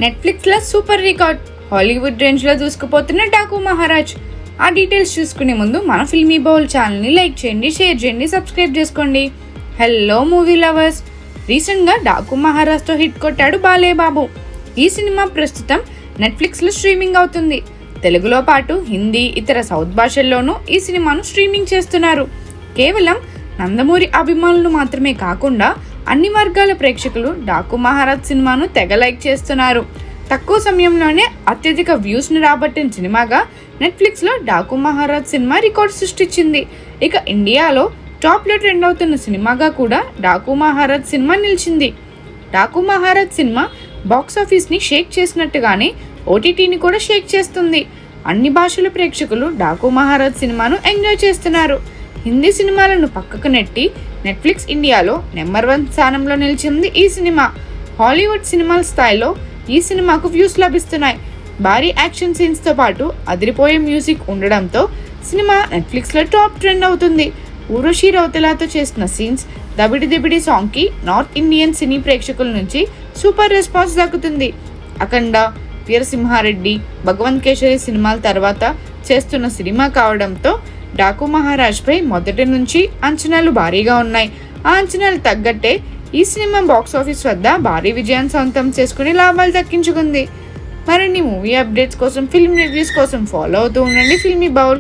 నెట్ఫ్లిక్స్లో super record Hollywood రేంజ్లో దూసుకుపోతున్న డాకు మహారాజ్. ఆ డీటెయిల్స్ చూసుకునే ముందు మన ఫిల్మీ బౌల్ ఛానల్ని లైక్ చేయండి, షేర్ చేయండి, సబ్స్క్రైబ్ చేసుకోండి. హలో మూవీ లవర్స్, రీసెంట్గా డాకు మహారాజ్తో హిట్ కొట్టాడు బాలే బాబు. ఈ సినిమా ప్రస్తుతం నెట్ఫ్లిక్స్లో స్ట్రీమింగ్ అవుతుంది. తెలుగులో పాటు హిందీ, ఇతర సౌత్ భాషల్లోనూ ఈ సినిమాను స్ట్రీమింగ్ చేస్తున్నారు. కేవలం నందమూరి అభిమానులు మాత్రమే కాకుండా అన్ని వర్గాల ప్రేక్షకులు డాకు మహారాజ్ సినిమాను తెగ లైక్ చేస్తున్నారు. తక్కువ సమయంలోనే అత్యధిక వ్యూస్ను రాబట్టిన సినిమాగా నెట్ఫ్లిక్స్లో డాకు మహారాజ్ సినిమా రికార్డు సృష్టించింది. ఇక ఇండియాలో టాప్లో ట్రెండ్ అవుతున్న సినిమాగా కూడా డాకు మహారాజ్ సినిమా నిలిచింది. డాకు మహారాజ్ సినిమా బాక్సాఫీస్ని షేక్ చేసినట్టుగానే ఓటీటీని కూడా షేక్ చేస్తుంది. అన్ని భాషల ప్రేక్షకులు డాకు మహారాజ్ సినిమాను ఎంజాయ్ చేస్తున్నారు. హిందీ సినిమాలను పక్కకు నెట్టి నెట్ఫ్లిక్స్ ఇండియాలో నెంబర్ 1 స్థానంలో నిలిచింది ఈ సినిమా. హాలీవుడ్ సినిమాల స్థాయిలో ఈ సినిమాకు వ్యూస్ లభిస్తున్నాయి. భారీ యాక్షన్ సీన్స్తో పాటు అదిరిపోయే మ్యూజిక్ ఉండడంతో సినిమా నెట్ఫ్లిక్స్లో టాప్ ట్రెండ్ అవుతుంది. ఊర్వశి రౌతేలాతో చేసిన సీన్స్, దబిడి దబిడి సాంగ్కి నార్త్ ఇండియన్ సినీ ప్రేక్షకుల నుంచి సూపర్ రెస్పాన్స్ దక్కుతుంది. అఖండ, వీరసింహారెడ్డి, భగవంత్ కేసరి సినిమాల తర్వాత చేస్తున్న సినిమా కావడంతో డాకు మహారాజ్పై మొదటి నుంచి అంచనాలు భారీగా ఉన్నాయి. ఆ అంచనాలు తగ్గట్టే ఈ సినిమా బాక్సాఫీస్ వద్ద భారీ విజయాన్ని సొంతం చేసుకుని లాభాలు దక్కించుకుంది. మరిన్ని మూవీ అప్డేట్స్ కోసం, ఫిల్మ్ రివ్యూస్ కోసం ఫాలో అవుతూ ఉండండి ఫిల్మీ బౌల్.